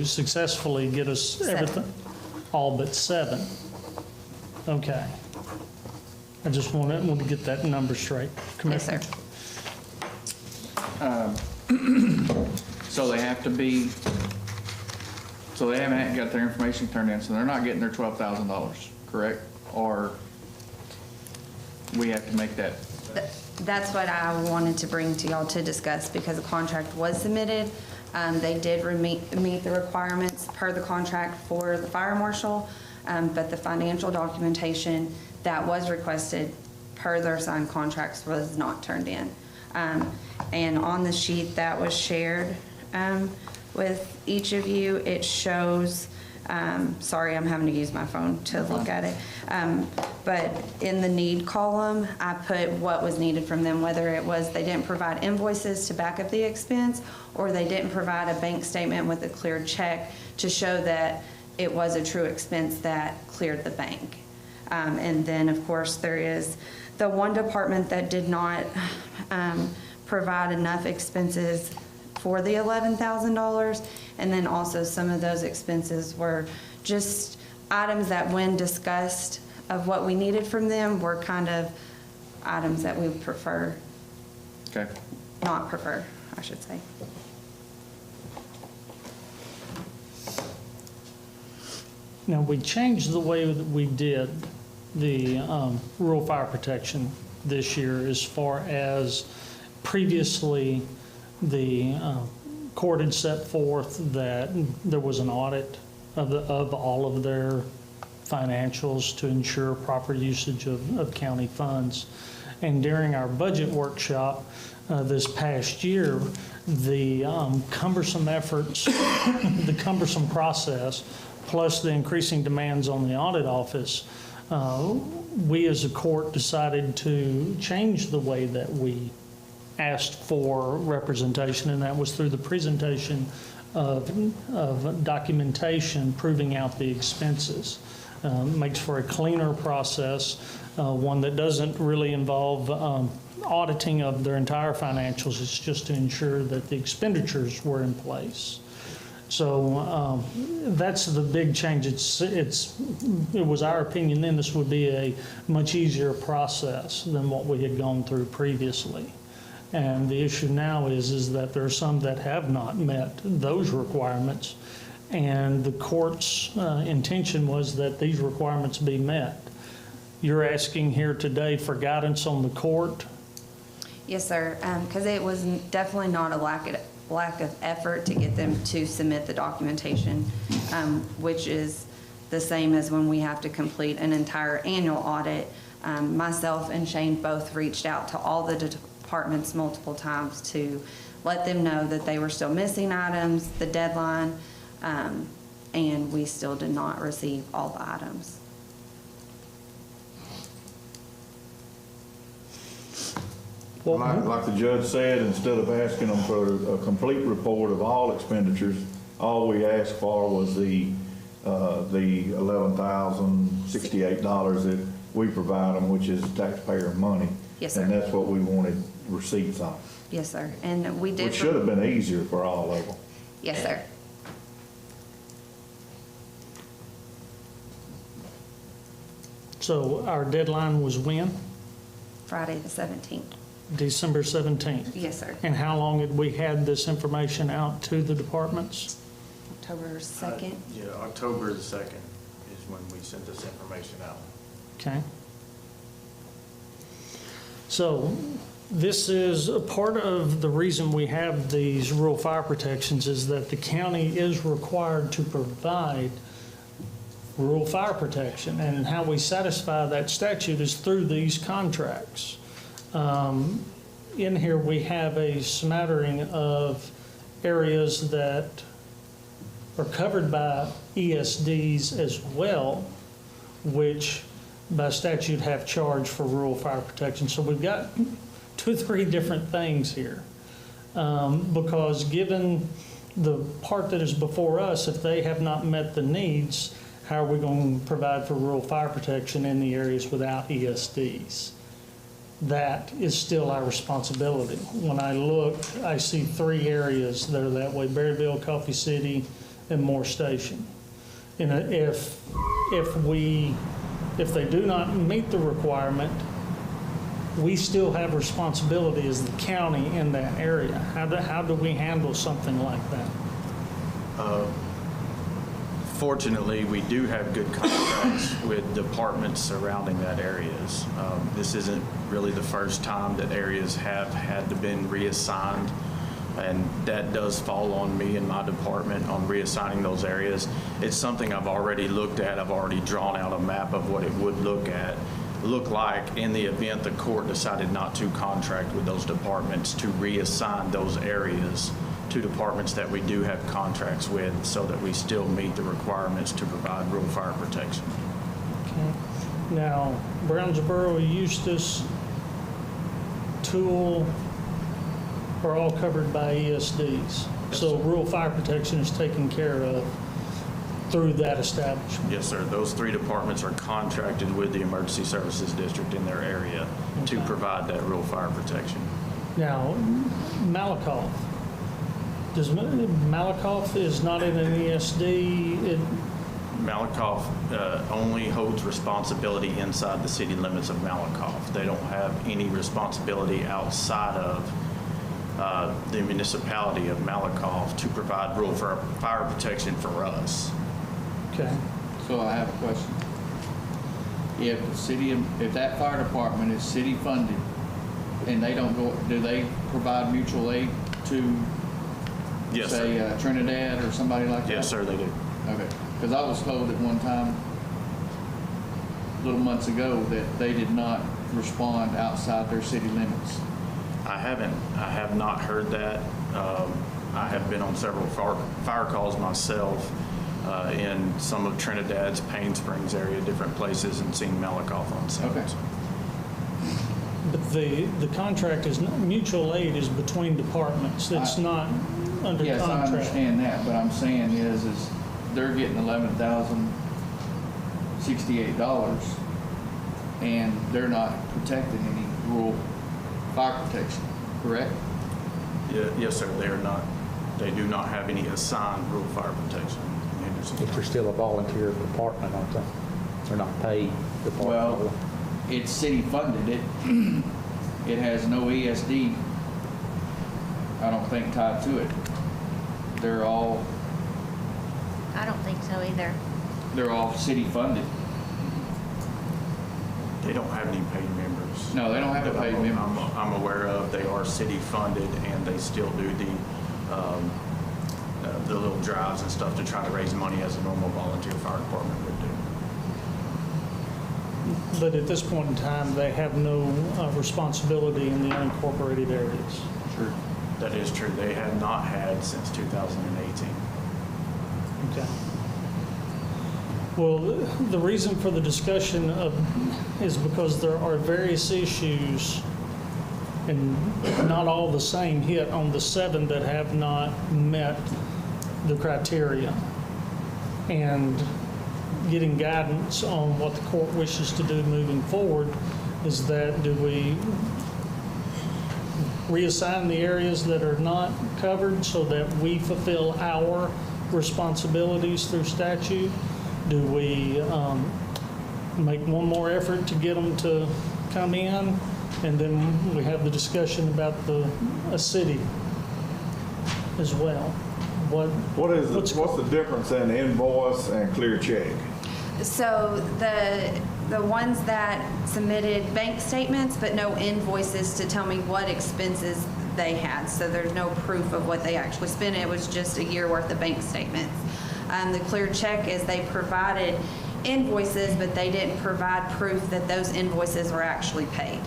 successfully get us 7. everything, all but 7. Okay. I just want to get that number straight. Yes, Commissioner? sir. So they have to be, so they haven't got their information turned in, so they're not getting their $12,000, correct? Or we have to make that, That's what I wanted to bring to y'all to discuss, because the contract was submitted. They did meet the requirements per the contract for the fire marshal, but the financial documentation that was requested per their signed contracts was not turned in. And on the sheet that was shared with each of you, it shows, sorry, I'm having to use my phone to look at it. But in the need column, I put what was needed from them, whether it was they didn't provide invoices to back up the expense, or they didn't provide a bank statement with a cleared check to show that it was a true expense that cleared the bank. And then, of course, there is the one department that did not provide enough expenses for the $11,000. And then also some of those expenses were just items that, when discussed of what we needed from them, were kind of items that we prefer, okay? not prefer, I should say. Now, we changed the way that we did the rural fire protection this year, as far as previously the court had set forth that there was an audit of all of their financials to ensure proper usage of county funds. And during our budget workshop this past year, the cumbersome efforts, the cumbersome process, plus the increasing demands on the audit office, we as a court decided to change the way that we asked for representation, and that was through the presentation of documentation proving out the expenses. Makes for a cleaner process, one that doesn't really involve auditing of their entire financials. It's just to ensure that the expenditures were in place. So that's the big change. It was our opinion then this would be a much easier process than what we had gone through previously. And the issue now is that there are some that have not met those requirements, and the court's intention was that these requirements be met. You're asking here today for guidance on the court? Yes, sir, because it was definitely not a lack of effort to get them to submit the documentation, which is the same as when we have to complete an entire annual audit. Myself and Shane both reached out to all the departments multiple times to let them know that they were still missing items, the deadline, and we still did not receive all the items. Like the judge said, instead of asking them for a complete report of all expenditures, all we asked for was the $11,068 that we provide them, which is taxpayer money. Yes, sir. And that's what we wanted receipts on. Yes, sir, and we did. Which should have been easier for all of them. Yes, sir. So our deadline was when? Friday the 17th. December 17th. Yes, sir. And how long had we had this information out to the departments? October 2nd. Yeah, October the 2nd is when we sent this information out. Okay. So this is a part of the reason we have these rural fire protections, is that the county is required to provide rural fire protection, and how we satisfy that statute is through these contracts. In here we have a smattering of areas that are covered by ESDs as well, which by statute have charged for rural fire protection. So we've got 2 or 3 different things here. Because given the part that is before us, if they have not met the needs, how are we going to provide for rural fire protection in the areas without ESDs? That is still our responsibility. When I look, I see 3 areas that are that way: Berryville, Coffee City, and Moore Station. And if they do not meet the requirement, we still have responsibility as the county in that area. How do we handle something like that? Fortunately, we do have good contracts with departments surrounding that areas. This isn't really the first time that areas have had to been reassigned, and that does fall on me and my department on reassigning those areas. It's something I've already looked at. I've already drawn out a map of what it would look like in the event the court decided not to contract with those departments, to reassign those areas to departments that we do have contracts with, so that we still meet the requirements to provide rural fire protection. Okay. Now, Brownsboro, Eustis, Tool are all covered by ESDs. So rural fire protection is taken care of through that establishment. Yes, sir. Those three departments are contracted with the Emergency Services District in their area to Okay. provide that rural fire protection. Now, Malakoff. Malakoff is not in an ESD? Malakoff only holds responsibility inside the city limits of Malakoff. They don't have any responsibility outside of the municipality of Malakoff to provide rural fire protection for us. Okay. So I have a question. If that fire department is city funded and they don't go, do they provide mutual aid to, Yes, sir. say, Trinidad or somebody like that? Yes, sir, they do. Okay, because I was told at one time, little months ago, that they did not respond outside their city limits. I have not heard that. I have been on several fire calls myself in some of Trinidad's Payne Springs area, different places, and seen Malakoff on site. Okay. But the contract is, mutual aid is between departments. It's not under Yes, I contract. understand that, but I'm saying is they're getting $11,068 and they're not protecting any rural fire protection, correct? Yes, sir, they are not. They do not have any assigned rural fire protection in Henderson. But they're still a volunteer department, aren't they? They're not paid department. Well, it's city funded. It has no ESD, I don't think, tied to it. They're all I don't think so either. city funded. They don't have any paid members. No, they don't have a That paid member. I'm aware of. They are city funded, and they still do the little drives and stuff to try to raise money as a normal volunteer fire department would do. But at this point in time, they have no responsibility in the unincorporated areas. Sure. That is true. They have not had since 2018. Okay. Well, the reason for the discussion is because there are various issues, and not all the same hit on the 7 that have not met the criteria. And getting guidance on what the court wishes to do moving forward is that, do we reassign the areas that are not covered so that we fulfill our responsibilities through statute? Do we make one more effort to get them to come in? And then we have the discussion about a city as well. What's the difference in invoice and clear check? So the ones that submitted bank statements but no invoices to tell me what expenses they had. So there's no proof of what they actually spent. It was just a year worth of bank statements. The clear check is they provided invoices, but they didn't provide proof that those invoices were actually paid.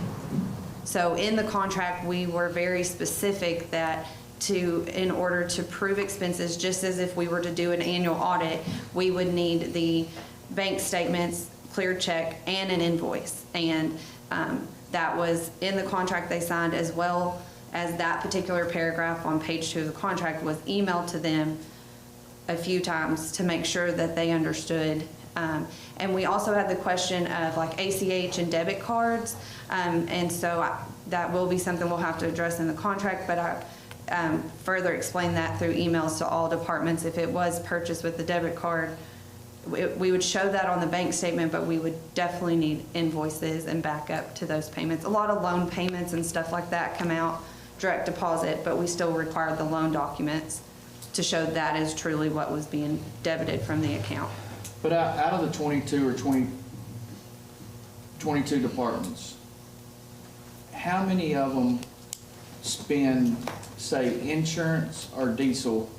So in the contract, we were very specific that in order to prove expenses, just as if we were to do an annual audit, we would need the bank statements, clear check, and an invoice. And that was in the contract they signed, as well as that particular paragraph on page 2 of the contract was emailed to them a few times to make sure that they understood. And we also had the question of like ACH and debit cards. And so that will be something we'll have to address in the contract, but further explain that through emails to all departments. If it was purchased with the debit card, we would show that on the bank statement, but we would definitely need invoices and backup to those payments. A lot of loan payments and stuff like that come out direct deposit, but we still require the loan documents to show that is truly what was being debited from the account. But out of the 22 or 22 departments, how many of them spend, say, insurance or diesel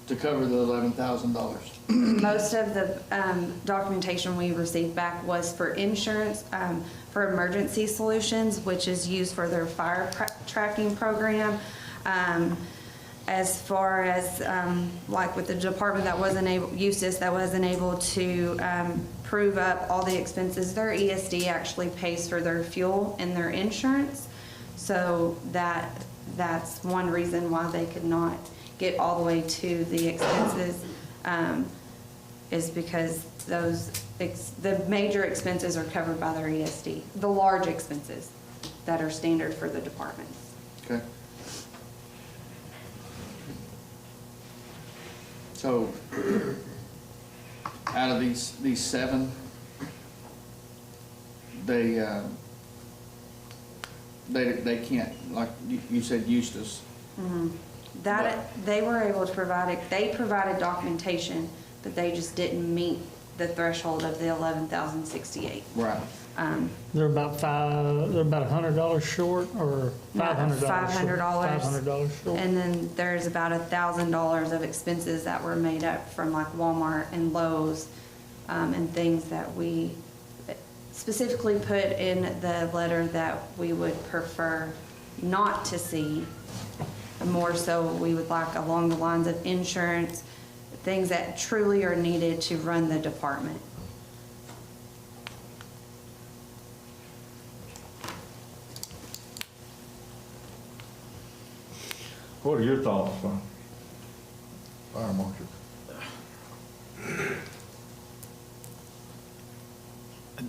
to cover the $11,000? Most of the documentation we received back was for insurance, for emergency solutions, which is used for their fire tracking program. As far as, like with the department that wasn't able, USIS, that wasn't able to prove up all the expenses, their ESD actually pays for their fuel and their insurance. So that's one reason why they could not get all the way to the expenses, is because the major expenses are covered by their ESD, the large expenses that are standard for the departments. Okay. So, out of these 7, they can't, like you said, Eustace. They were able to provide they provided documentation, but they just didn't meet the threshold of the 11,068. Right. They're about $100 short, or $500 short? $500. $500 short. And then there's about $1,000 of expenses that were made up from like Walmart and Lowe's, and things that we specifically put in the letter that we would prefer not to see. More so, we would like along the lines of insurance, things that truly are needed to run the department. What are your thoughts, Fire Marshal?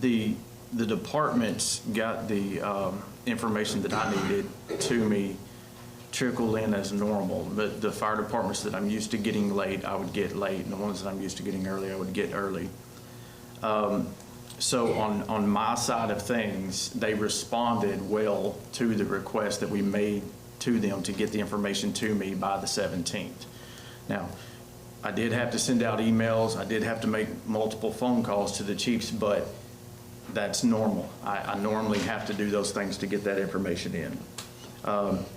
The departments got the information that I needed to me, trickled in as normal. But the fire departments that I'm used to getting late, I would get late, and the ones that I'm used to getting early, I would get early. So on my side of things, they responded well to the request that we made to them to get the information to me by the 17th. Now, I did have to send out emails, I did have to make multiple phone calls to the chiefs, but that's normal. I normally have to do those things to get that information in.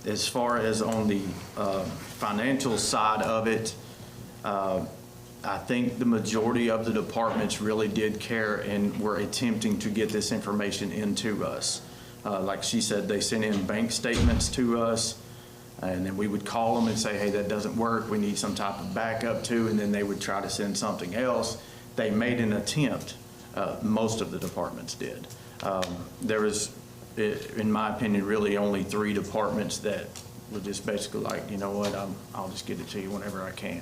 As far as on the financial side of it, I think the majority of the departments really did care and were attempting to get this information into us. Like she said, they sent in bank statements to us, and then we would call them and say, hey, that doesn't work, we need some type of backup too, and then they would try to send something else. They made an attempt, most of the departments did. There was, in my opinion, really only 3 departments that were just basically like, you know what, I'll just get it to you whenever I can.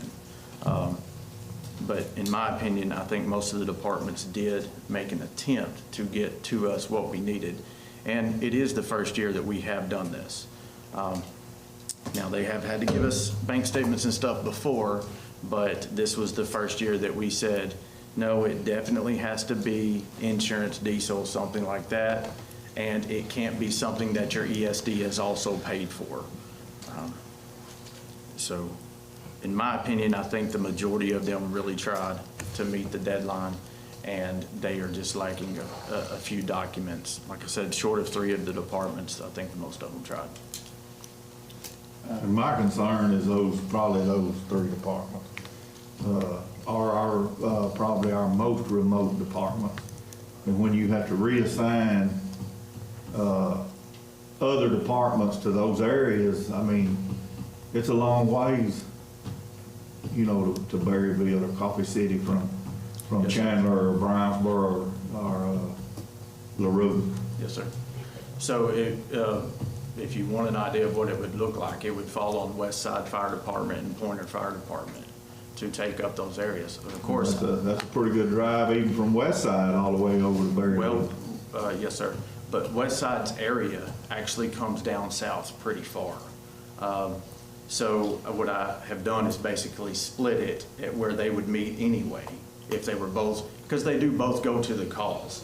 But in my opinion, I think most of the departments did make an attempt to get to us what we needed. And it is the first year that we have done this. Now, they have had to give us bank statements and stuff before, but this was the first year that we said, no, it definitely has to be insurance, diesel, something like that. And it can't be something that your ESD has also paid for. So in my opinion, I think the majority of them really tried to meet the deadline, and they are just lacking a few documents. Like I said, short of 3 of the departments, I think most of them tried. And my concern is probably those 3 departments are probably our most remote department. And when you have to reassign other departments to those areas, I mean, it's a long ways, you know, to Berryville or Coffee City from Yes, Chandler or Brownsboro or LaRue. Yes, sir. So if you want an idea of what it would look like, it would fall on West Side Fire Department and Pointer Fire Department to take up those areas. Of course. That's a pretty good drive, even from West Side all the way over to Berryville. Well, yes, sir. But West Side's area actually comes down south pretty far. So what I have done is basically split it at where they would meet anyway, if they were both, because they do both go to the calls.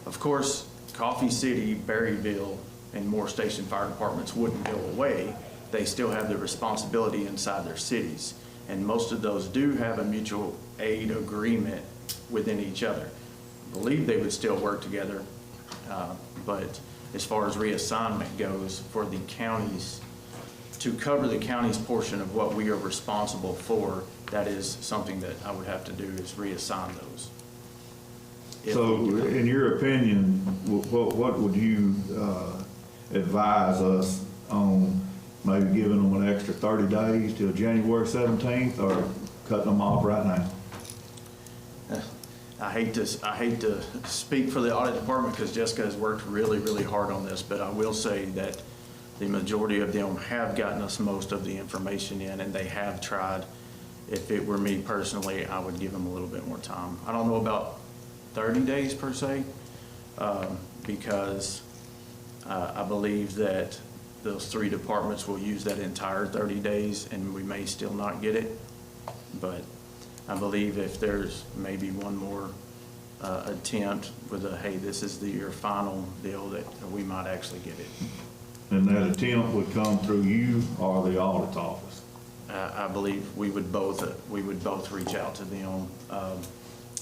Of course, Coffee City, Berryville, and Moore Station Fire Departments wouldn't go away. They still have the responsibility inside their cities. And most of those do have a mutual aid agreement within each other. I believe they would still work together, but as far as reassignment goes, for the counties, to cover the county's portion of what we are responsible for, that is something that I would have to do, is reassign those. If So, we do. in your opinion, what would you advise us on maybe giving them an extra 30 days till January 17th, or cutting them off right now? I hate to speak for the audit department because Jessica has worked really, really hard on this, but I will say that the majority of them have gotten us most of the information in, and they have tried. If it were me personally, I would give them a little bit more time. I don't know about 30 days per se, because I believe that those 3 departments will use that entire 30 days and we may still not get it. But I believe if there's maybe one more attempt with a, hey, this is your final deal, that we might actually get it. And that attempt would come through you or the audit office? I believe we would both reach out to them.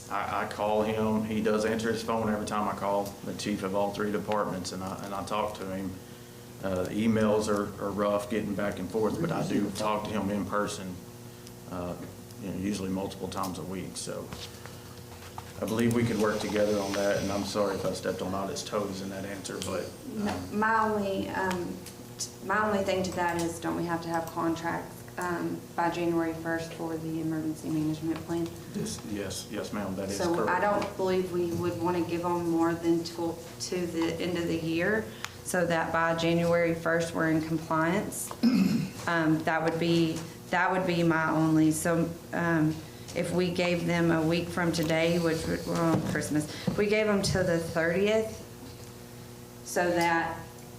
I call him, he does answer his phone every time I call, the chief of all 3 departments, and I talk to him. Emails are rough getting back and forth, but I do talk to him in person, usually multiple times a week. So I believe we could work together on that, and I'm sorry if I stepped on audit's toes in that answer, but. No, my only thing to that is, don't we have to have contracts by January 1st for the emergency management plan? Yes, ma'am, that is So correct. I don't believe we would want to give them more than to the end of the year, so that by January 1st, we're in compliance. That would be my only, so if we gave them a week from today, which would, well, Christmas, if we gave them to the 30th, so that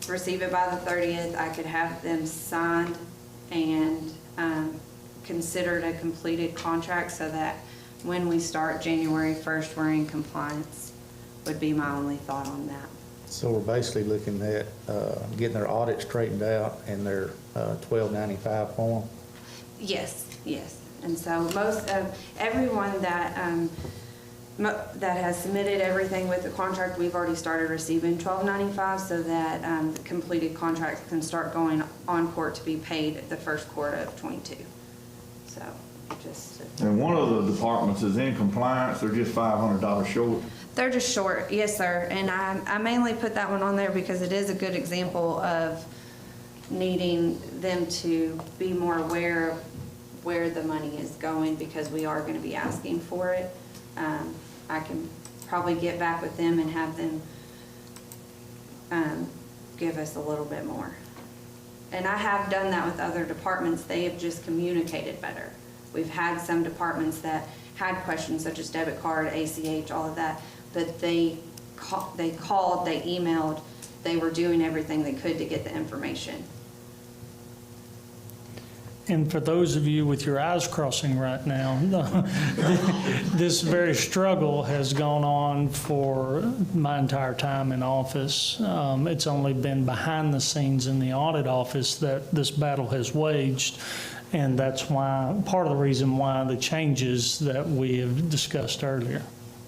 receive it by the 30th, I could have them signed and considered a completed contract, so that when we start January 1st, we're in compliance, would be my only thought on that. So we're basically looking at getting their audit straightened out and their 1295 form. Yes, yes. And so most of, everyone that, that has submitted everything with the contract, we've already started receiving 1295, so that the completed contracts can start going on court to be paid the first quarter of 22. So just. And one of the departments is in compliance, they're just $500 short. They're just short, yes, sir. And I mainly put that one on there because it is a good example of needing them to be more aware of where the money is going, because we are going to be asking for it. I can probably get back with them and have them give us a little bit more. And I have done that with other departments. They have just communicated better. We've had some departments that had questions such as debit card, ACH, all of that, but they called, they emailed, they were doing everything they could to get the information. And for those of you with your eyes crossing right now, this very struggle has gone on for my entire time in office. It's only been behind the scenes in the audit office that this battle has waged. And that's why, part of the reason why the changes that we have discussed earlier,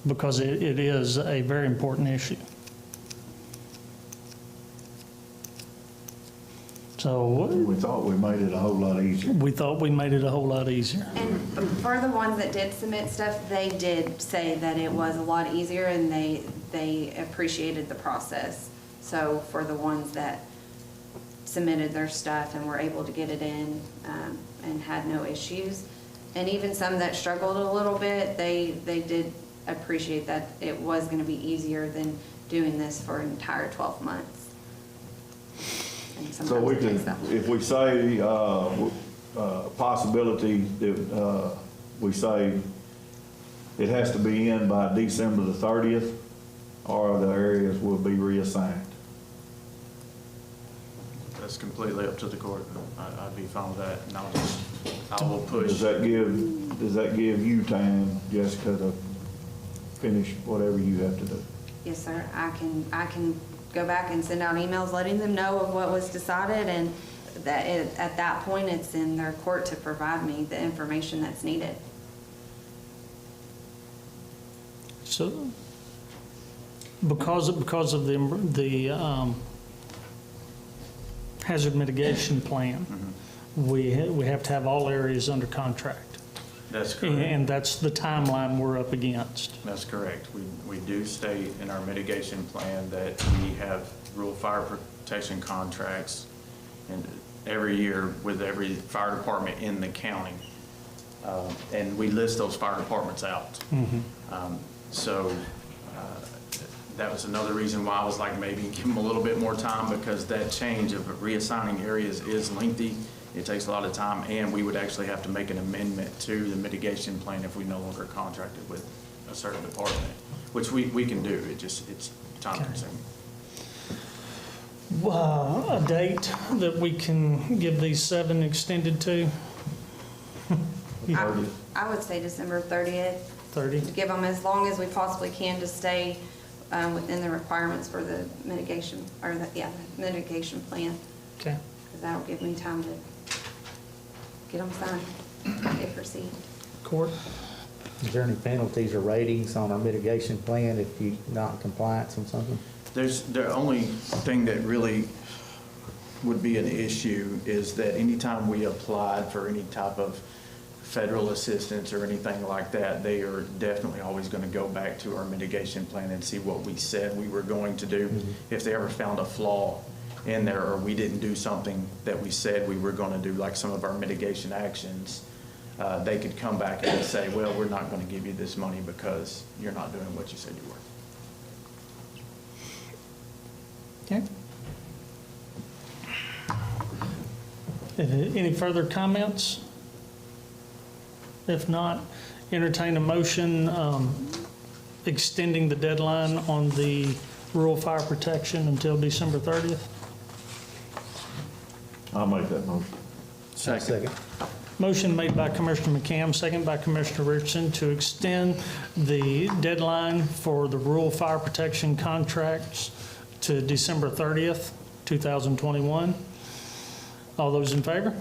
because it is a very important issue. So We thought we made it a whole lot easier. we thought we made it a whole lot easier. And for the ones that did submit stuff, they did say that it was a lot easier, and they appreciated the process. So for the ones that submitted their stuff and were able to get it in and had no issues, and even some that struggled a little bit, they did appreciate that it was going to be easier than doing this for an entire 12 months. And So sometimes we it can, takes that long. if we say, possibility that, we say it has to be in by December the 30th, or the areas will be reassigned. That's completely up to the court. I'd be fine with that, and I will push. Does that give you time, Jessica, to finish whatever you have to do? Yes, sir. I can go back and send out emails letting them know of what was decided, and that at that point, it's in their court to provide me the information that's needed. So, because of the hazard mitigation plan, we have to have all areas under contract. That's correct. And that's the timeline we're up against. That's correct. We do state in our mitigation plan that we have rural fire protection contracts and every year with every fire department in the county. And we list those fire departments out. So that was another reason why I was like, maybe give them a little bit more time, because that change of reassigning areas is lengthy. It takes a lot of time, and we would actually have to make an amendment to the mitigation plan if we no longer contracted with a certain department, which we can do. It's time consuming. A date that we can give these 7 extended to? I would say December 30th. 30? To give them as long as we possibly can to stay within the requirements for the mitigation, or mitigation plan, Okay. because that'll give me time to get them signed and proceed. Court? Is there any penalties or ratings on our mitigation plan if you're not in compliance on something? The only thing that really would be an issue is that anytime we applied for any type of federal assistance or anything like that, they are definitely always going to go back to our mitigation plan and see what we said we were going to do. If they ever found a flaw in there, or we didn't do something that we said we were going to do, like some of our mitigation actions, they could come back and say, well, we're not going to give you this money because you're not doing what you said you were. Okay. Any further comments? If not, entertain a motion extending the deadline on the rural fire protection until December 30th. I'll make that motion. Second. Motion made by Commissioner McCam, second by Commissioner Richardson, to extend the deadline for the rural fire protection contracts to December 30th, 2021. All those in favor?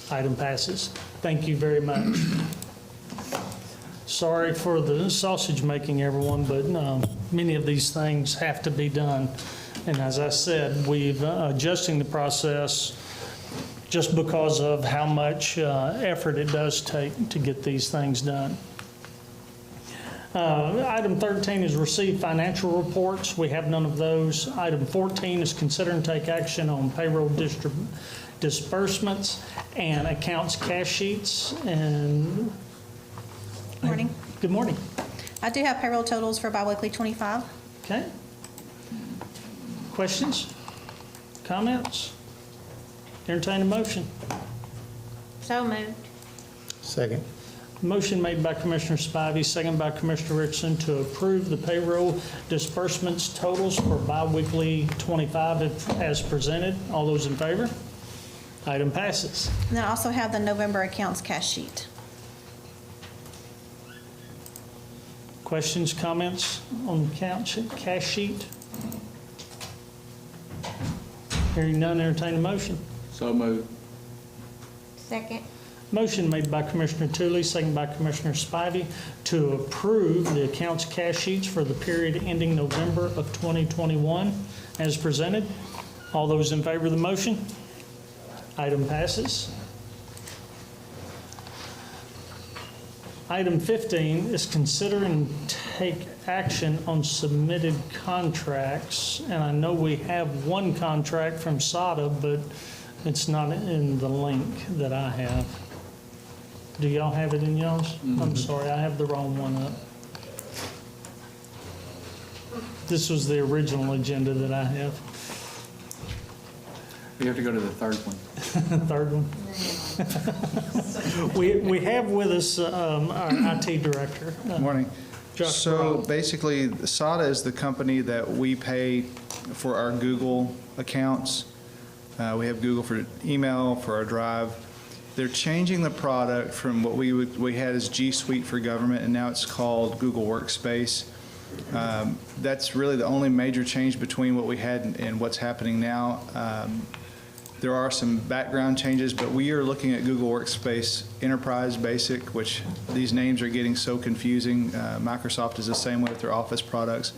Item passes. Thank you very much. Sorry for the sausage making, everyone, but many of these things have to be done. And as I said, we've adjusting the process just because of how much effort it does take to get these things done. Item 13 is receive financial reports. We have none of those. Item 14 is consider and take action on payroll disbursements and accounts cash sheets. And Morning. Good morning. I do have payroll totals for biweekly 25. Okay. Questions? Comments? Entertain a motion. So moved. Second. Motion made by Commissioner Spivey, second by Commissioner Richardson, to approve the payroll disbursements totals for biweekly 25 as presented. All those in favor? Item passes. And then I also have the November accounts cash sheet. Questions, comments on the cash sheet? Hearing none, entertain a motion. So moved. Second. Motion made by Commissioner Tooley, second by Commissioner Spivey, to approve the accounts cash sheets for the period ending November of 2021 as presented. All those in favor of the motion? Item passes. Item 15 is consider and take action on submitted contracts. And I know we have one contract from SADA, but it's not in the link that I have. Do y'all have it in y'all's? I'm sorry, I have the wrong one up. This was the original agenda that I have. You have to go to the third one. Third one. We have with us our IT director. Morning. Josh So Brown. basically, SADA is the company that we pay for our Google accounts. We have Google for email, for our Drive. They're changing the product from what we had as G Suite for government, and now it's called Google Workspace. That's really the only major change between what we had and what's happening now. There are some background changes, but we are looking at Google Workspace Enterprise Basic, which these names are getting so confusing. Microsoft is the same way with their Office products.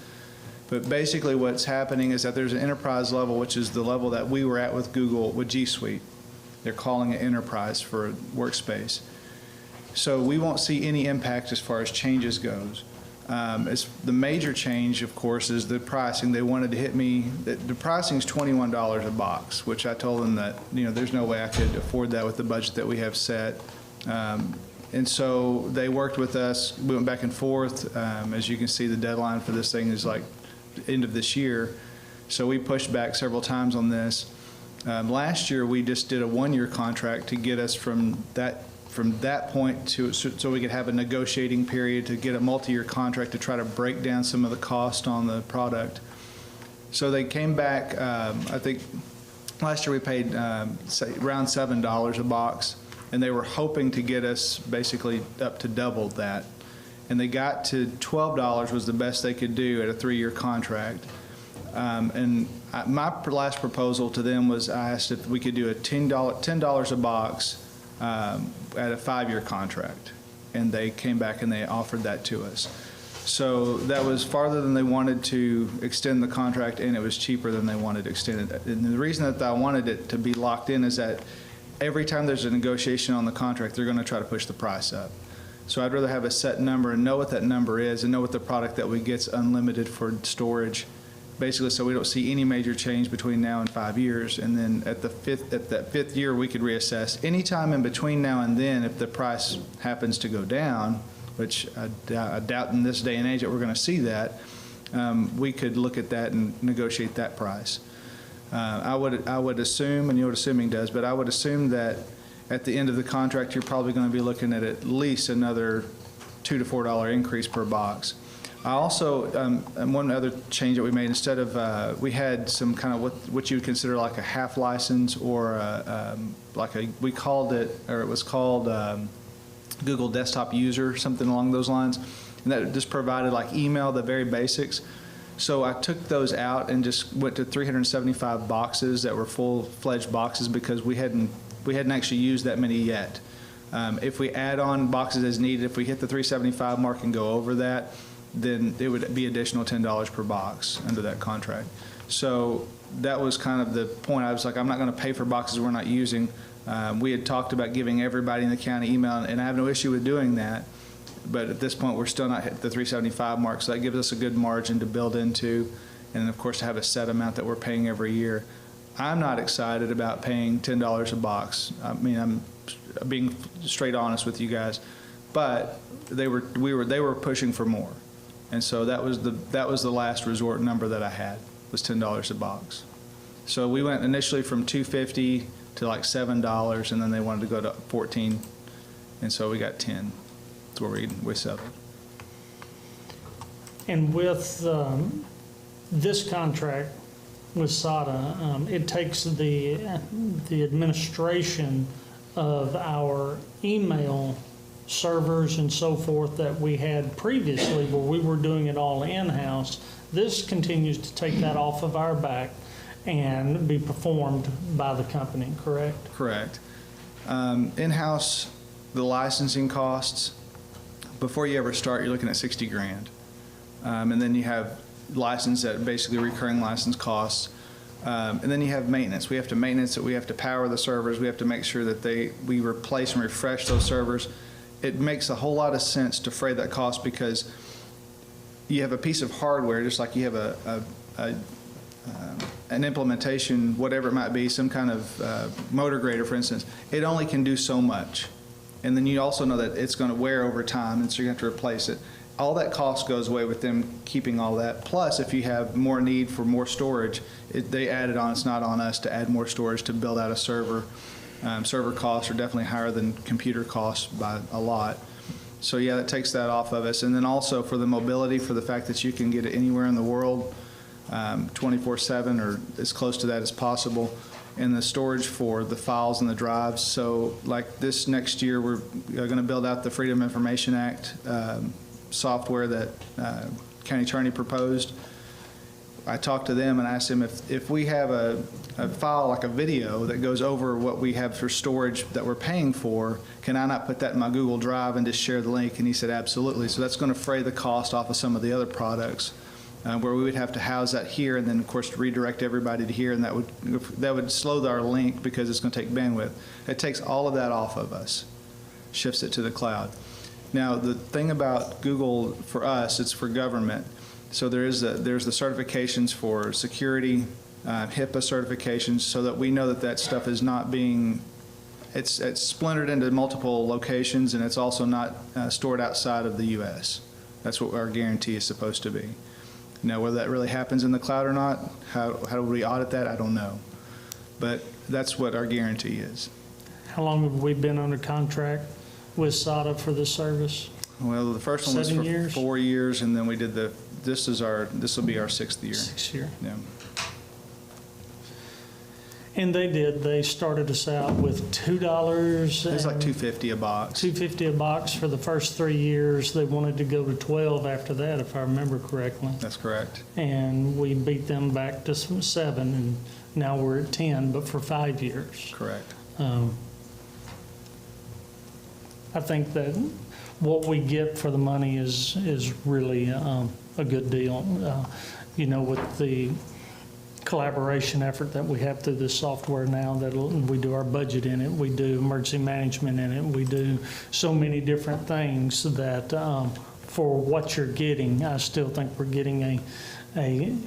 But basically what's happening is that there's an enterprise level, which is the level that we were at with Google, with G Suite. They're calling it Enterprise for Workspace. So we won't see any impact as far as changes goes. The major change, of course, is the pricing. They wanted to hit me, the pricing is $21 a box, which I told them that, there's no way I could afford that with the budget that we have set. And so they worked with us, we went back and forth. As you can see, the deadline for this thing is like end of this year. So we pushed back several times on this. Last year, we just did a one-year contract to get us from that point to, so we could have a negotiating period to get a multi-year contract to try to break down some of the cost on the product. So they came back, I think last year we paid say around $7 a box, and they were hoping to get us basically up to double that. And they got to $12 was the best they could do at a 3-year contract. My last proposal to them was I asked if we could do a $10 a box at a 5-year contract, and they came back and they offered that to us. So that was farther than they wanted to extend the contract, and it was cheaper than they wanted to extend it. And the reason that I wanted it to be locked in is that every time there's a negotiation on the contract, they're going to try to push the price up. So I'd rather have a set number and know what that number is and know what the product that we get's unlimited for storage, basically, so we don't see any major change between now and 5 years. And then at that fifth year, we could reassess. Anytime in between now and then, if the price happens to go down, which I doubt in this day and age that we're going to see that, we could look at that and negotiate that price. I would assume, and you know what assuming does, but I would assume that at the end of the contract, you're probably going to be looking at least another $2 to $4 increase per box. I also, and one other change that we made, instead of, we had some kind of what you would consider like a half license, or we called it, or it was called Google Desktop User, something along those lines. And that just provided like email, the very basics. So I took those out and just went to 375 boxes that were full-fledged boxes, because we hadn't actually used that many yet. If we add on boxes as needed, if we hit the 375 mark and go over that, then it would be additional $10 per box under that contract. So that was kind of the point. I was like, I'm not going to pay for boxes we're not using. We had talked about giving everybody in the county email, and I have no issue with doing that. But at this point, we're still not hit the 375 mark, so that gives us a good margin to build into, and of course to have a set amount that we're paying every year. I'm not excited about paying $10 a box. I mean, I'm being straight honest with you guys, but they were pushing for more, and so that was the last resort number that I had, was $10 a box. So we went initially from $2.50 to like $7, and then they wanted to go to $14, and so we got 10. That's where we settled. And with this contract with SADA, it takes the administration of our email servers and so forth that we had previously, where we were doing it all in-house. This continues to take that off of our back and be performed by the company, correct? Correct. In-house, the licensing costs, before you ever start, you're looking at 60 grand. And then you have license, that basically recurring license costs. And then you have maintenance. We have to maintenance it. We have to power the servers. We have to make sure that we replace and refresh those servers. It makes a whole lot of sense to fray that cost, because you have a piece of hardware, just like you have an implementation, whatever it might be, some kind of motor grader, for instance. It only can do so much. And then you also know that it's going to wear over time, and so you have to replace it. All that cost goes away with them keeping all that. Plus, if you have more need for more storage, they add it on. It's not on us to add more storage to build out a server. Server costs are definitely higher than computer costs by a lot. So yeah, that takes that off of us. And then also for the mobility, for the fact that you can get it anywhere in the world, 24/7 or as close to that as possible, and the storage for the files and the drives. So like this next year, we're going to build out the Freedom of Information Act software that county attorney proposed. I talked to them and asked them if we have a file, like a video, that goes over what we have for storage that we're paying for, can I not put that in my Google Drive and just share the link? And he said, absolutely. So that's going to fray the cost off of some of the other products, where we would have to house that here and then, of course, redirect everybody to here, and that would slow our link because it's going to take bandwidth. It takes all of that off of us, shifts it to the cloud. Now, the thing about Google, for us, it's for government. So there's the certifications for security, HIPAA certifications, so that we know that that stuff is not being, it's splintered into multiple locations, and it's also not stored outside of the U.S. That's what our guarantee is supposed to be. Now, whether that really happens in the cloud or not, how do we audit that? I don't know. But that's what our guarantee is. How long have we been under contract with SADA for this service? Well, the first one was 7 for years? 4 years, and then we did this will be our 6th year. 6 year. Yeah. And they started us out with $2. It's like $2.50 a box. $2.50 a box for the first 3 years. They wanted to go to 12 after that, if I remember correctly. That's correct. And we beat them back to 7, and now we're at 10, but for 5 years. Correct. I think that what we get for the money is really a good deal. With the collaboration effort that we have through this software now, that we do our budget in it, we do emergency management in it, we do so many different things that for what you're getting, I still think we're getting a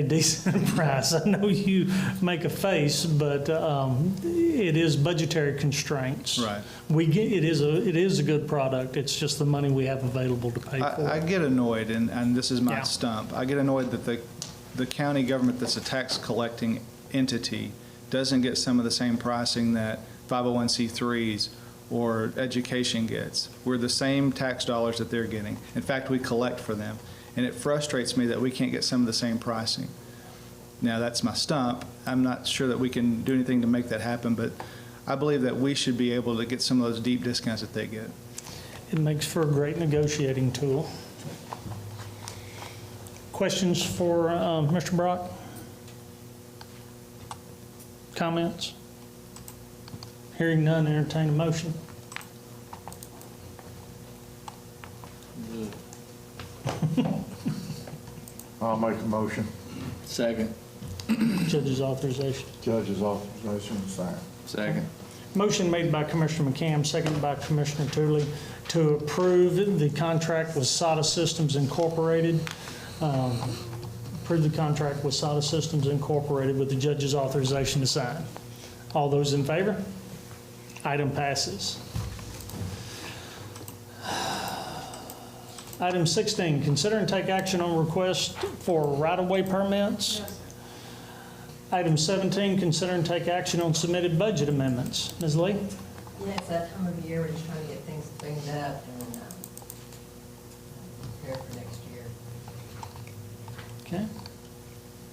decent price. I know you make a face, but it is budgetary constraints. Right. It is a good product. It's just the money we have available to pay for. I get annoyed, and this is my Yeah. stump. I get annoyed that the county government, that's a tax collecting entity, doesn't get some of the same pricing that 501c3s or education gets. We're the same tax dollars that they're getting. In fact, we collect for them. And it frustrates me that we can't get some of the same pricing. Now, that's my stump. I'm not sure that we can do anything to make that happen, but I believe that we should be able to get some of those deep discounts that they get. It makes for a great negotiating tool. Questions for Mr. Brock? Comments? Hearing none, entertain a motion. I'll make a motion. Second. Judge's authorization. Judge's authorization to sign. Second. Motion made by Commissioner McCam, seconded by Commissioner Tooley, to approve the contract with SADA Systems Incorporated. Approve the contract with SADA Systems Incorporated with the judge's authorization to sign. All those in favor? Item passes. Item 16, consider and take action on request for right-of-way permits. Item 17, consider and take action on submitted budget amendments. Ms. Lee? Yeah, it's that time of year, we're just trying to get things cleaned up and prepare for next year. Okay.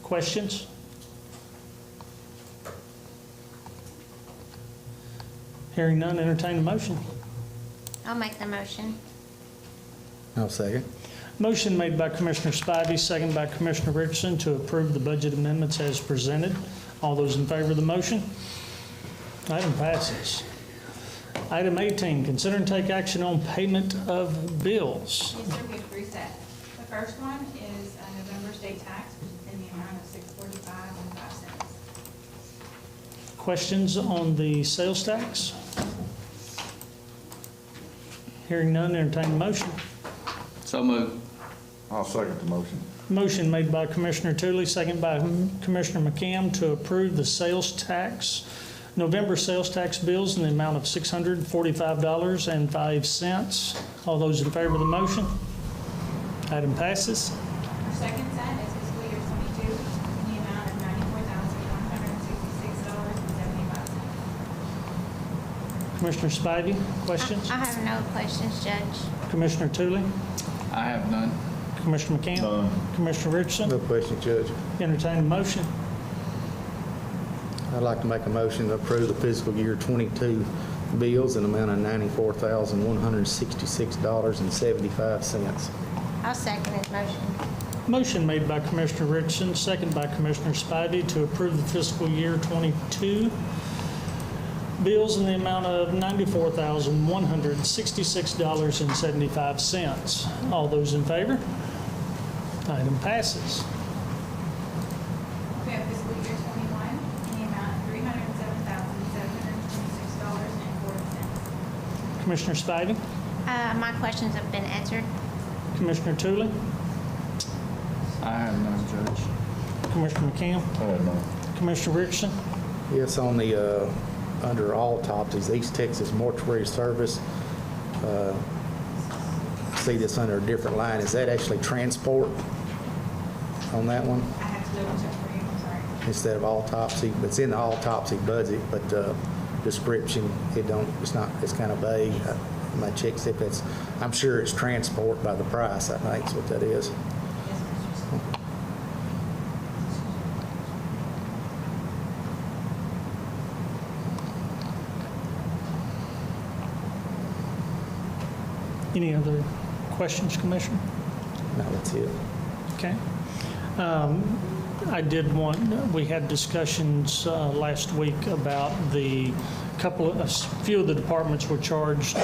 Questions? Hearing none, entertain a motion. I'll make the motion. I'll second. Motion made by Commissioner Spivey, second by Commissioner Richardson, to approve the budget amendments as presented. All those in favor of the motion? Item passes. Item 18, consider and take action on payment of bills. Yes, sir, we have 3 sets. The first one is November state tax, which is in the amount of $645.05. Questions on the sales tax? Hearing none, entertain a motion. So moved. I'll second the motion. Motion made by Commissioner Tooley, second by Commissioner McCam, to approve the sales tax, November sales tax bills in the amount of $645.05. All those in favor of the motion? Item passes. Our second set is fiscal year '22, in the amount of $94,166.75. Commissioner Spivey, questions? I have no questions, Judge. Commissioner Tootley? I have none. Commissioner McCann? None. Commissioner Richardson? No question, Judge. Entertain a motion. I'd like to make a motion to approve the fiscal year 22 bills in amount of $94,166.75. I'll second his motion. Motion made by Commissioner Richardson, second by Commissioner Spivey to approve the fiscal year 22 bills in the amount of $94,166.75. All those in favor? Item passes. We have fiscal year 21 in the amount of $307,726.40. Commissioner Spivey? My questions have been answered. Commissioner Tootley? I have none, Judge. Commissioner McCann? I have none. Commissioner Richardson? Yes, on the, under autopsies, East Texas Mortuary Service, see this under a different line. Is that actually transport on that one I have to double check for you, I'm sorry. instead of autopsy? It's in the autopsy budget, but description, it's kind of vague. I might check see if it's, I'm sure it's transport by the price, I think is what that is. Any other questions, Commissioner? No, that's it. Okay. I did want, we had discussions last week about a few of the departments were charged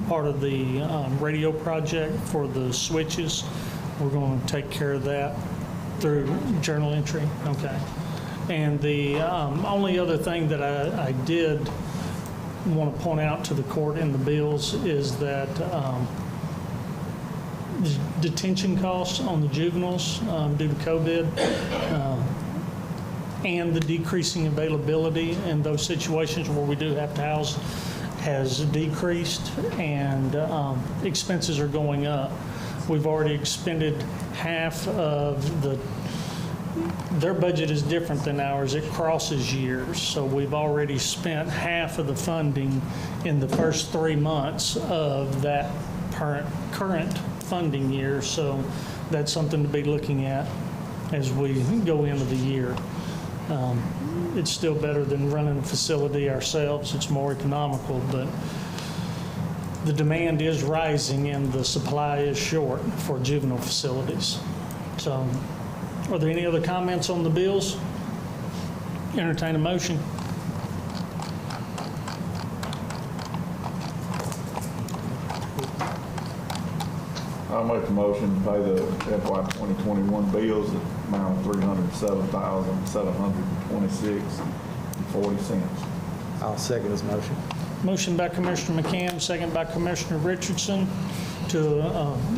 part of the radio project for the switches. We're going to take care of that through journal entry. Okay. And the only other thing that I did want to point out to the court in the bills is that detention costs on the juveniles due to COVID and the decreasing availability in those situations where we do have to house has decreased and expenses are going up. We've already expended half of their budget is different than ours. It crosses years. So we've already spent half of the funding in the first 3 months of that current funding year. So that's something to be looking at as we go into the year. It's still better than running a facility ourselves. It's more economical, but the demand is rising and the supply is short for juvenile facilities. So are there any other comments on the bills? Entertain a motion. I'll make the motion to pay the FY 2021 bills at amount of $307,726.40. I'll second this motion. Motion by Commissioner McCann, second by Commissioner Richardson to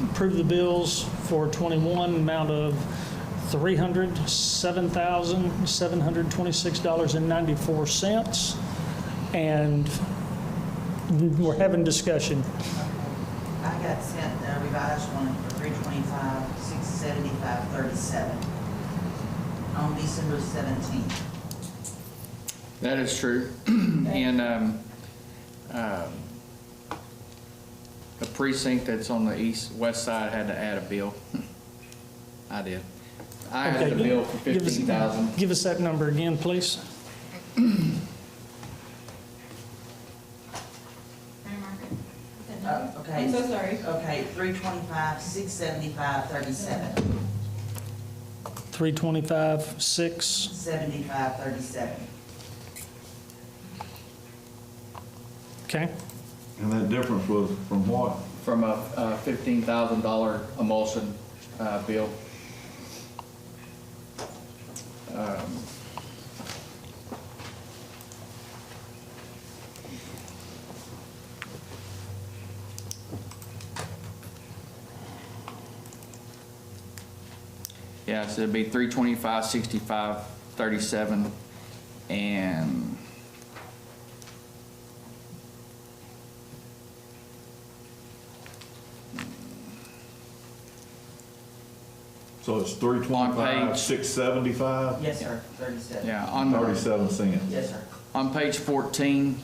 approve the bills for 21, amount of $307,726.94. And we're having discussion. I got sent a revised one for $325,675.37 on December 17th. That is true. And a precinct that's on the west side had to add a bill. I did. I added a bill for $15,000. Give us that number again, please. Okay. I'm so sorry. Okay, $325,675.37. 325, 6. 75.37. Okay. And that difference was from what? From a $15,000 emulsion bill. Yeah, so it'd be 325, 65, 37, and So it's 325, 675, Yes, sir, 37. yeah, on 37 cents. Yes, sir. page 14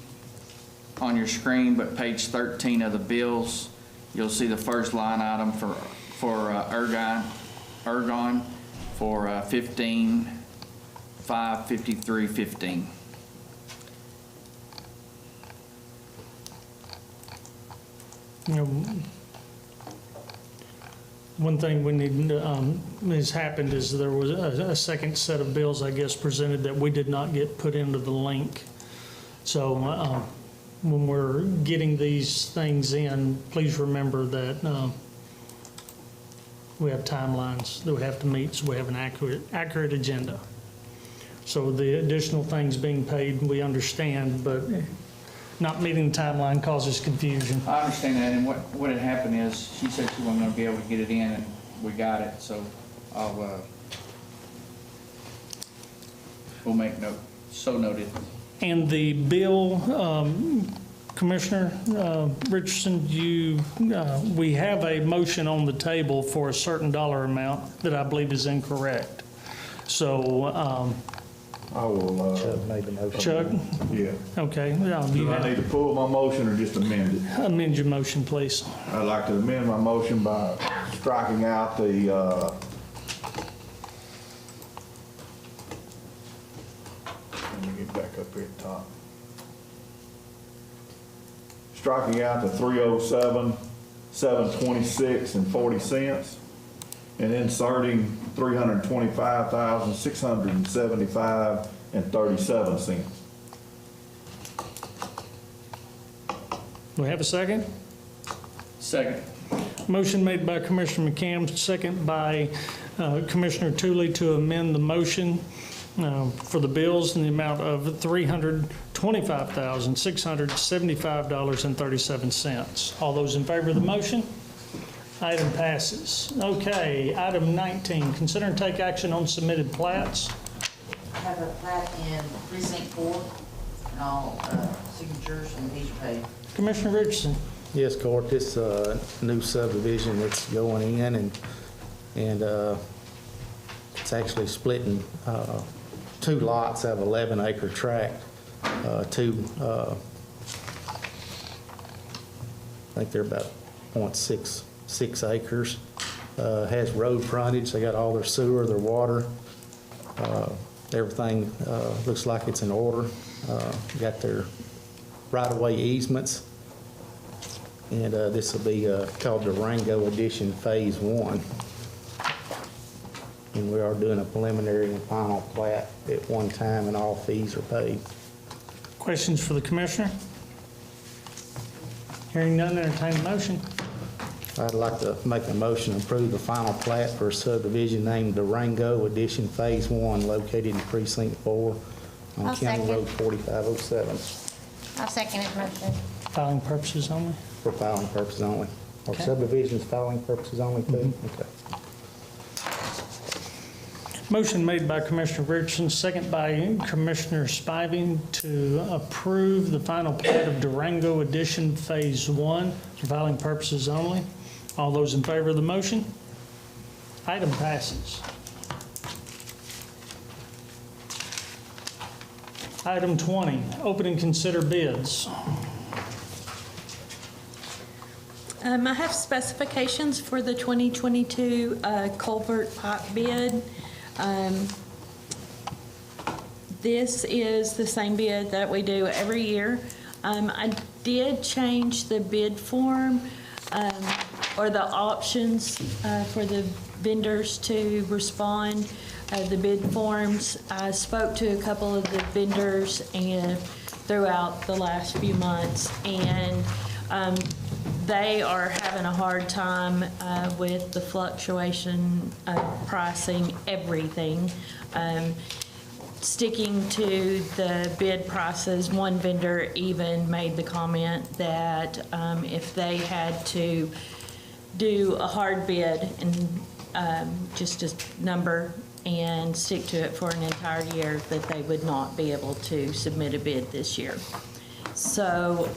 on your screen, but page 13 of the bills, you'll see the first line item for ergon for 15,553.15. You know, one thing we need, has happened is there was a second set of bills, I guess, presented that we did not get put into the link. So when we're getting these things in, please remember that we have timelines that we have to meet, so we have an accurate agenda. So the additional things being paid, we understand, but not meeting the timeline causes confusion. I understand that, and what had happened is, she said she wasn't gonna be able to get it in, and we got it, so we'll make note, so noted. And the bill, Commissioner Richardson, we have a motion on the table for a certain dollar amount that I believe is incorrect. So, I will, Chuck made the motion. Chuck, yeah. okay, Do I need to pull my motion or just amend it? amend your motion, please. I'd like to amend my motion by striking out the, let me get back up here at the top. Striking out the 307, 726 and 40 cents, and inserting 325,675 and 37 cents. Do we have a second? Second. Motion made by Commissioner McCam, second by Commissioner Tooley to amend the motion for the bills in the amount of $325,675.37. All those in favor of the motion? Item passes. Okay, item 19, consider and take action on submitted plats. I have a plat in precinct 4, and all signatures, and these are paid. Commissioner Richardson. Yes, Court, this new subdivision that's going in, and it's actually splitting 2 lots of 11-acre tract. I think they're about 0.6 acres. Has road frontage. They got all their sewer, their water. Everything looks like it's in order. Got their right-of-way easements. And this will be called Durango Edition Phase 1. And we are doing a preliminary and final plat at one time, and all fees are paid. Questions for the Commissioner? Hearing none, entertain a motion. I'd like to make a motion to approve the final plat for a subdivision named Durango Edition Phase 1 located in Precinct 4 on I'll County second. Road 4507 I'll second his motion. Filing purposes only. for filing purposes only. Or Okay. subdivisions filing purposes only too? Okay. Motion made by Commissioner Richardson, second by Commissioner Spivey to approve the final plat of Durango Edition Phase 1 for filing purposes only. All those in favor of the motion? Item passes. Item 20, open and consider bids. I have specifications for the 2022 culvert pipe bid. This is the same bid that we do every year. I did change the bid form or the options for the vendors to respond. The bid forms, I spoke to a couple of the vendors and throughout the last few months, and they are having a hard time with the fluctuation of pricing everything. Sticking to the bid prices, one vendor even made the comment that if they had to do a hard bid and just a number and stick to it for an entire year, that they would not be able to submit a bid this year. So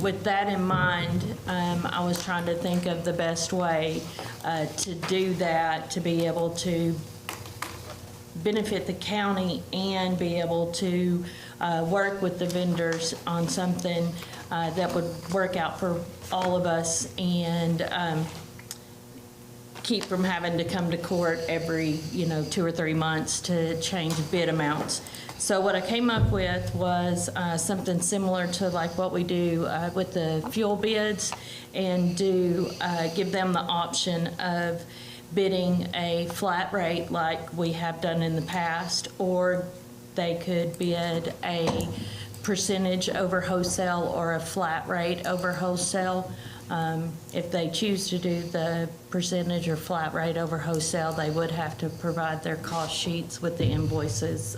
with that in mind, I was trying to think of the best way to do that, to be able to benefit the county and be able to work with the vendors on something that would work out for all of us and keep from having to come to court every, 2 or 3 months to change bid amounts. So what I came up with was something similar to like what we do with the fuel bids, and give them the option of bidding a flat rate like we have done in the past, or they could bid a percentage over wholesale or a flat rate over wholesale. If they choose to do the percentage or flat rate over wholesale, they would have to provide their cost sheets with the invoices.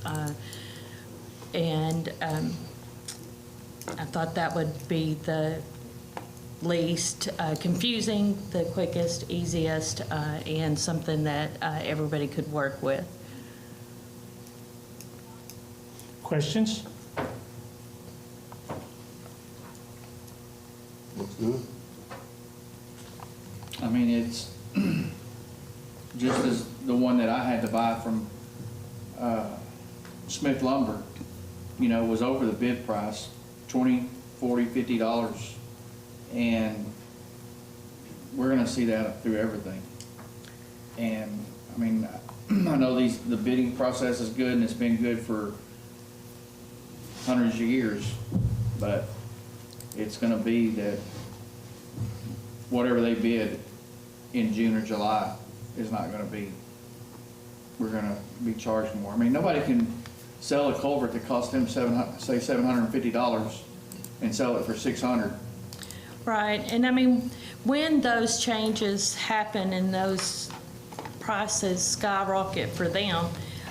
And I thought that would be the least confusing, the quickest, easiest, and something that everybody could work with. Questions? Looks good. I mean, it's just as the one that I had to buy from Smith Lumber, was over the bid price, $20, $40, $50. And we're gonna see that through everything. And, I mean, I know the bidding process is good and it's been good for hundreds of years, but it's gonna be that whatever they bid in June or July is not gonna be, we're gonna be charged more. I mean, nobody can sell a culvert that cost them $750 and sell it for $600. Right, and I mean, when those changes happen and those prices skyrocket for them,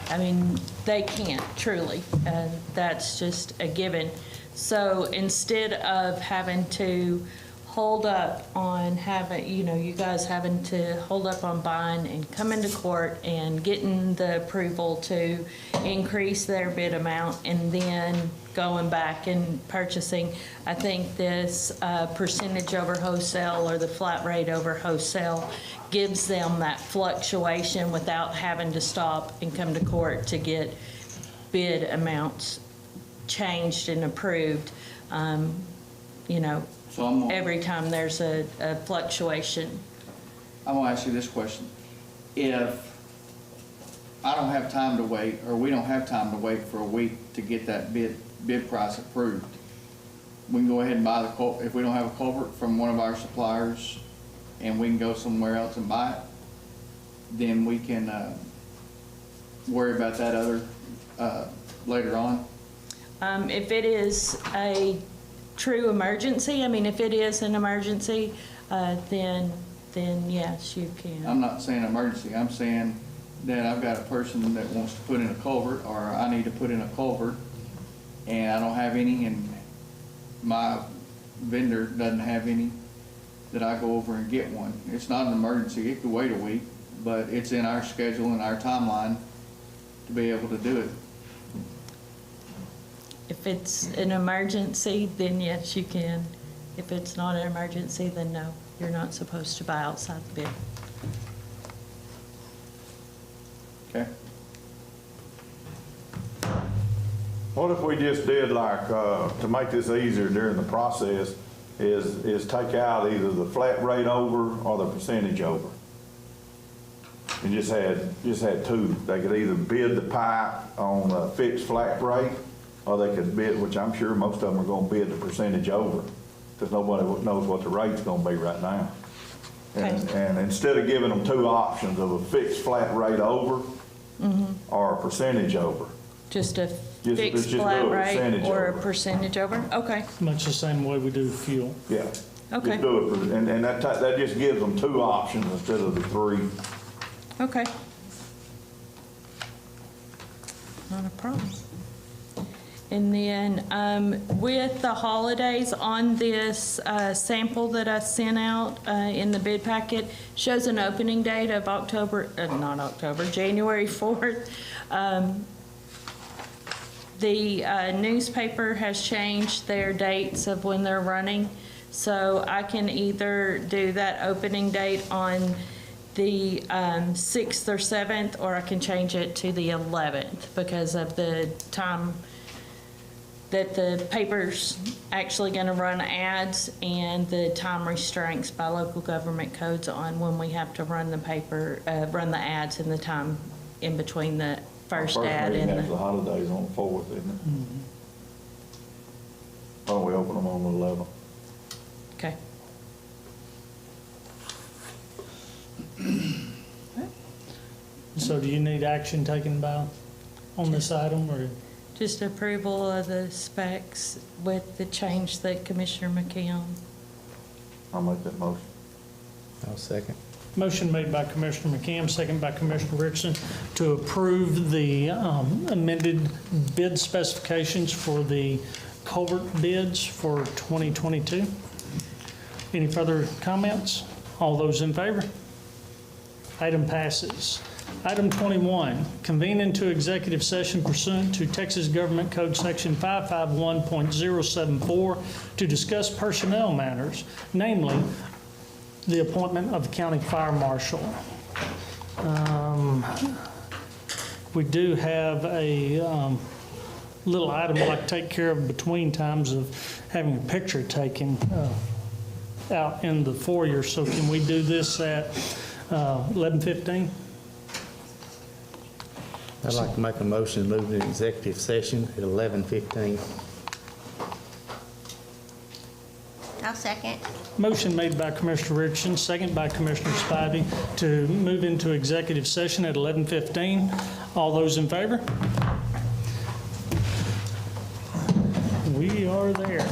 I mean, they can't truly, and that's just a given. So instead of having to hold up on having, you guys having to hold up on buying and come into court and getting the approval to increase their bid amount and then going back and purchasing, I think this percentage over wholesale or the flat rate over wholesale gives them that fluctuation without having to stop and come to court to get bid amounts changed and approved. So Every time there's a fluctuation. I'm gonna ask you this question. If I don't have time to wait, or we don't have time to wait for a week to get that bid price approved, we can go ahead and buy the culvert. If we don't have a culvert from one of our suppliers and we can go somewhere else and buy it, then we can worry about that other later on. If it is a true emergency, I mean, if it is an emergency, then yes, you can. I'm not saying emergency. I'm saying that I've got a person that wants to put in a culvert, or I need to put in a culvert, and I don't have any, and my vendor doesn't have any, that I go over and get one. It's not an emergency. It could wait a week, but it's in our schedule and our timeline to be able to do it. If it's an emergency, then yes, you can. If it's not an emergency, then no, you're not supposed to buy outside the bid. Okay? What if we just did like, to make this easier during the process, is take out either the flat rate over or the percentage over? And just had two. They could either bid the pipe on a fixed flat rate, or they could bid, which I'm sure most of them are gonna bid the percentage over, because nobody knows what the rate's gonna be right now. And instead of giving them two options of a fixed flat rate over or a percentage over. Just a Just fixed do a flat rate percentage or a over. percentage over? Okay, Much the same way we do fuel. Yeah. Okay. Just do it, and that just gives them two options instead of the three. okay. Not a problem. And then with the holidays on this sample that I sent out in the bid packet, shows an opening date of January 4th. The newspaper has changed their dates of when they're running, so I can either do that opening date on the 6th or 7th, or I can change it to the 11th because of the time that the paper's actually going to run ads and the time restraints by local government codes on when we have to run the paper, run the ads and the time in between the first ad meeting and after the holidays on the 4th, isn't it? Why don't we open them on the 11th? okay. So do you need action taken on this item, or? Just approval of the specs with the change that Commissioner McKeon. I'll make that motion. I'll second. Motion made by Commissioner McKim, second by Commissioner Richardson, to approve the amended bid specifications for the culvert bids for 2022. Any further comments? All those in favor? Item passes. Item 21, convene into executive session pursuant to Texas Government Code Section 551.074 to discuss personnel matters, namely the appointment of the county fire marshal. We do have a little item I'd like to take care of between times of having a picture taken out in the foyer. So can we do this at 11:15? I'd like to make a motion to move to executive session at 11:15. I'll second. Motion made by Commissioner Richardson, second by Commissioner Spivey, to move into executive session at 11:15. All those in favor? We are there.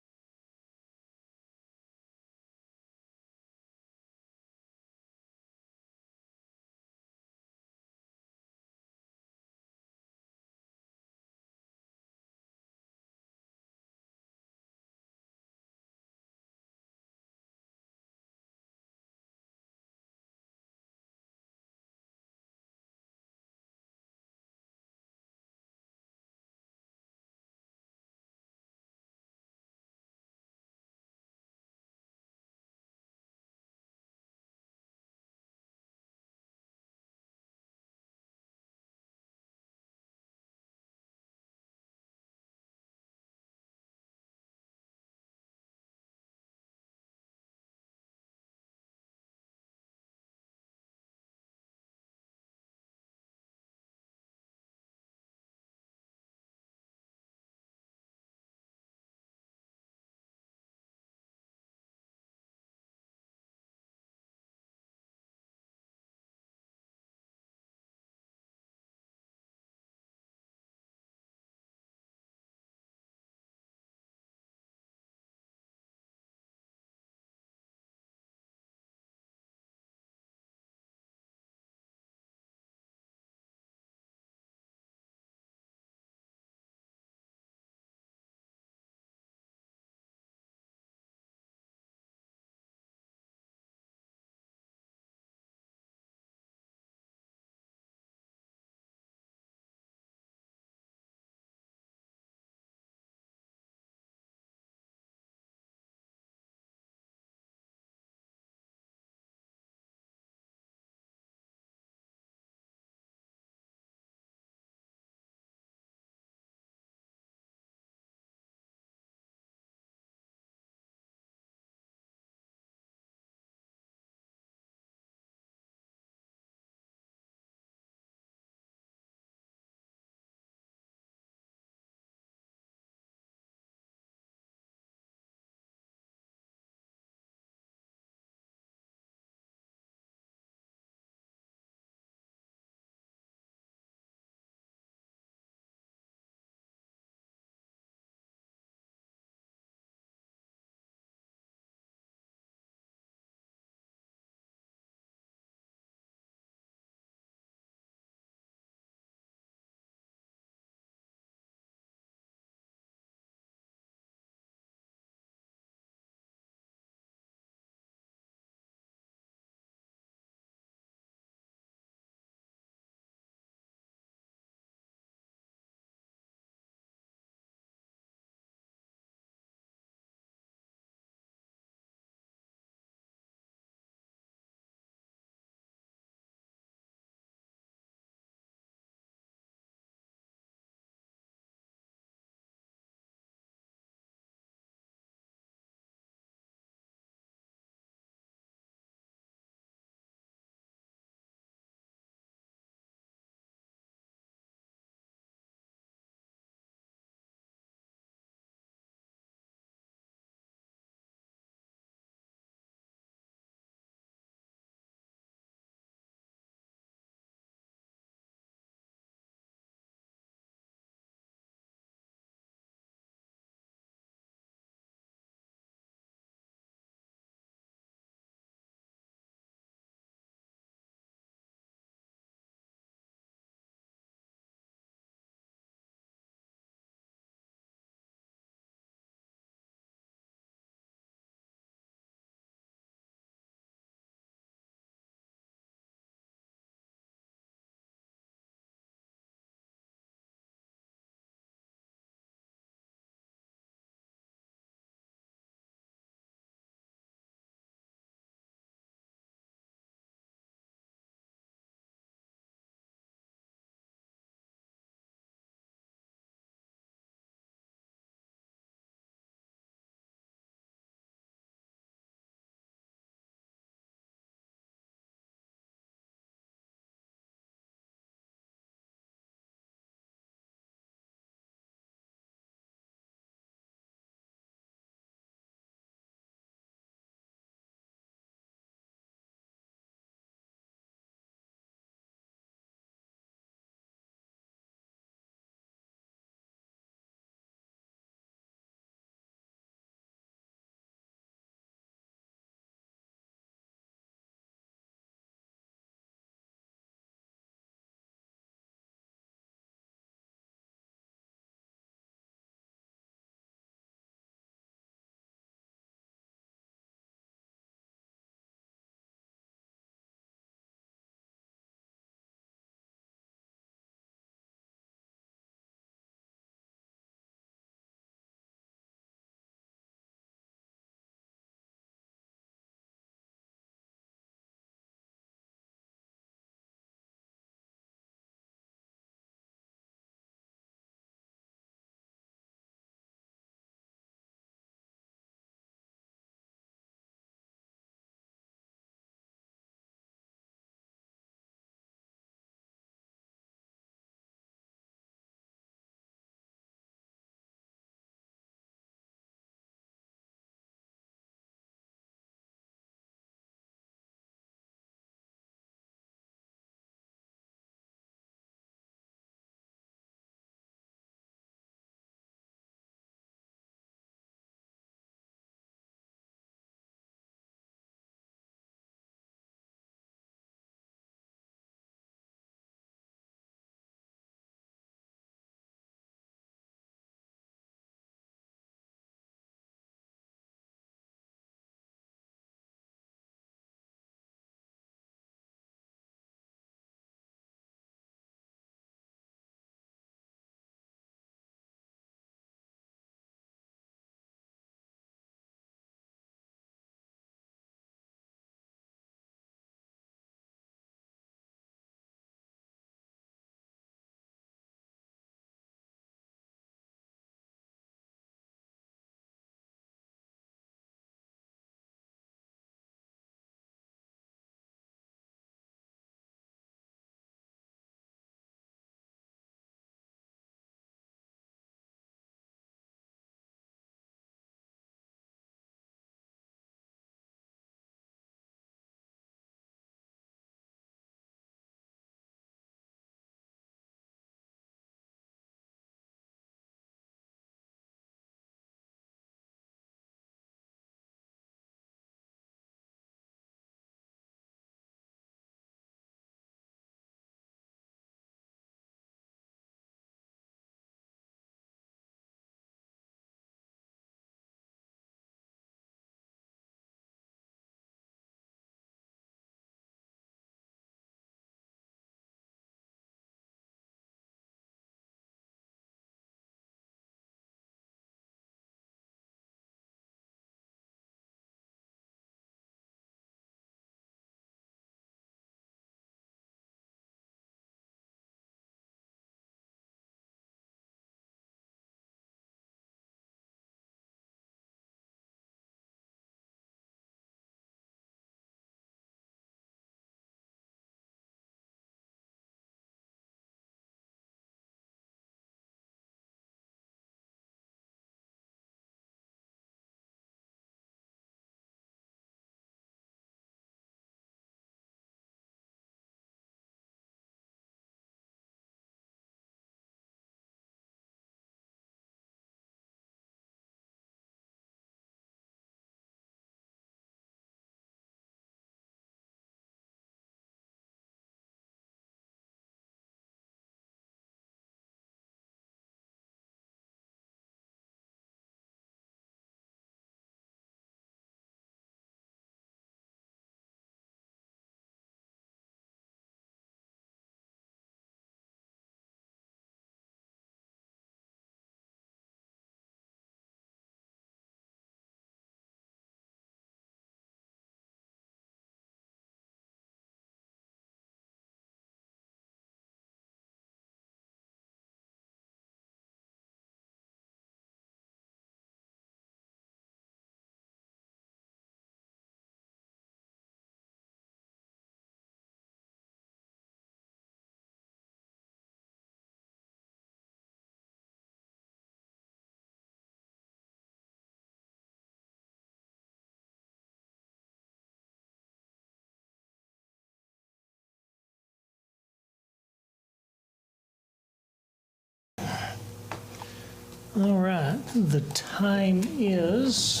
All right, the time is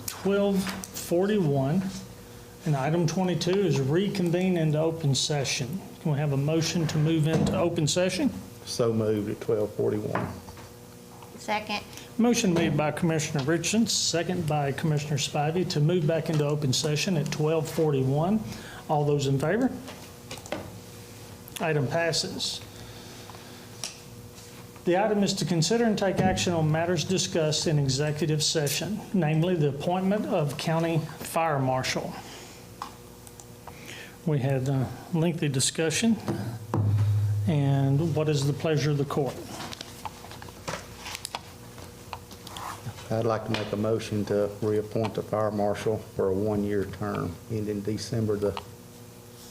12:41, and item 22 is reconvene into open session. Can we have a motion to move into open session? So moved at 12:41. Second. Motion made by Commissioner Richardson, second by Commissioner Spivey to move back into open session at 12:41. All those in favor? Item passes. The item is to consider and take action on matters discussed in executive session, namely the appointment of county fire marshal. We had a lengthy discussion, and what is the pleasure of the court? I'd like to make a motion to reappoint the fire marshal for a one-year term ending December the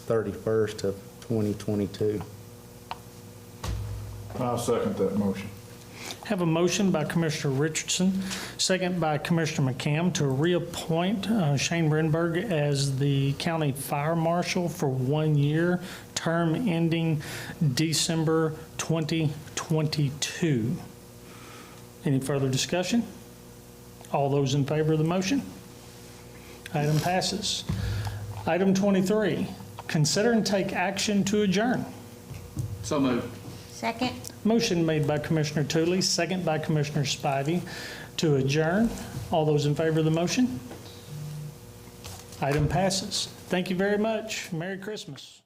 31st of 2022. I'll second that motion. Have a motion by Commissioner Richardson, second by Commissioner McCam to reappoint Shane Brenberg as the county fire marshal for 1 year, term ending December 2022. Any further discussion? All those in favor of the motion? Item passes. Item 23, consider and take action to adjourn. So moved. Second. Motion made by Commissioner Tooley, second by Commissioner Spivey to adjourn. All those in favor of the motion? Item passes. Thank you very much. Merry Christmas.